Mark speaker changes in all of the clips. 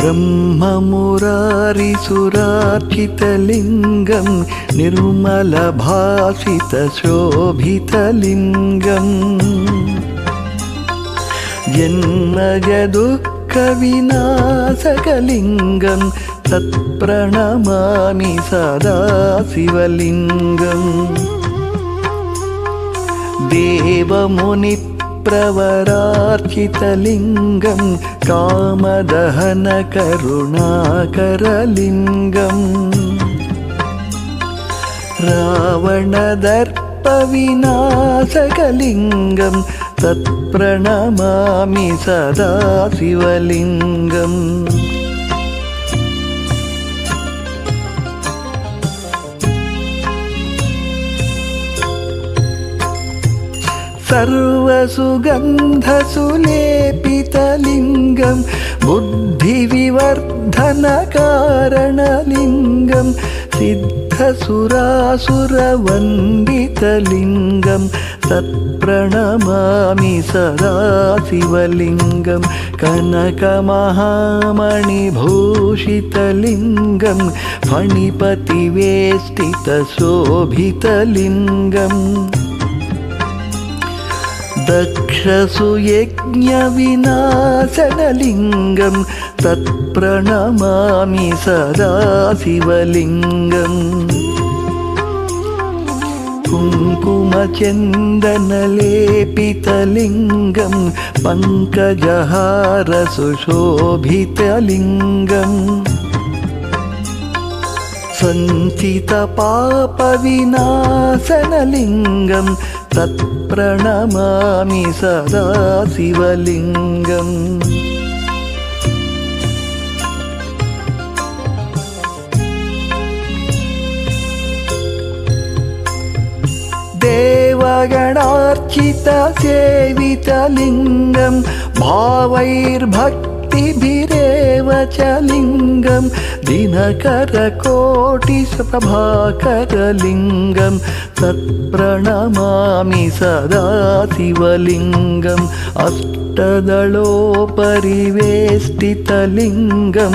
Speaker 1: ब्रह्ममुरारिसुरार्चितलिङ्गं निर्मलभासितशोभितलिङ्गम् जन्मजदुःखविनाशकलिङ्गं तत्प्रणमामि सदा शिवलिङ्गम् देवमुनिप्रवरार्चितलिङ्गं कामदहनकरुणाकरलिङ्गम् रावणदर्पविनाशकलिङ्गं तत्प्रणमामि सदा शिवलिङ्गम् सर्वसुगन्धसुलेपितलिङ्गं बुद्धिविवर्धनकारणलिङ्गं सिद्धसुरासुरवन्दितलिङ्गं तत्प्रणमामि सदा शिवलिङ्गं कनकमहामणिभूषितलिङ्गं फणिपतिवेष्टितशोभितलिङ्गम् दक्षसुयज्ञविनाशनलिङ्गं तत्प्रणमामि सदा शिवलिङ्गम् कुङ्कुमचन्दनलेपितलिङ्गं पङ्कजहारसुशोभितलिङ्गम् सञ्चितपापविनाशनलिङ्गं तत्प्रणमामि सदा शिवलिङ्गम् देवगणार्चितसेवितलिङ्गं भावैर्भक्तिभिरेव च लिङ्गं दिनकरकोटिप्रभाकरलिङ्गं तत्प्रणमामि सदा शिवलिङ्गम् अष्टदलोपरिवेष्टितलिङ्गं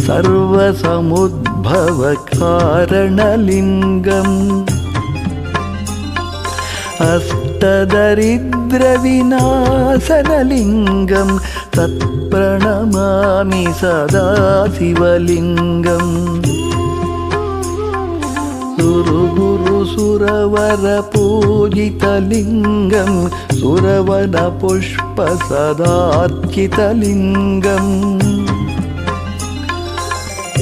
Speaker 1: सर्वसमुद्भवकारणलिङ्गम् अष्टदरिद्रविनाशनलिङ्गं तत्प्रणमामि सदा शिवलिङ्गम् सुरगुरुसुरवरपूजितलिङ्गं सुरवनपुष्पसदार्चितलिङ्गम्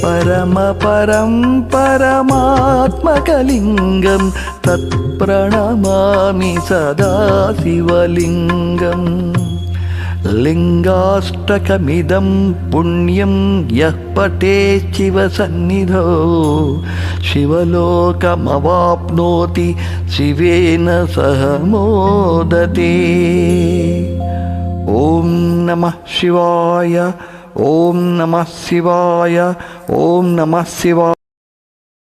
Speaker 1: परमात्मकलिङ्गं तत्प्रणमामि सदा शिवलिङ्गम् लिङ्गाष्टकमिदं पुण्यं यः पठेत् शिवसन्निधौ शिवलोकमवाप्नोति शिवेन सह मोदते। ॐ नमः शिवाय, ॐ नमः शिवाय, ॐ नमः शिवाय।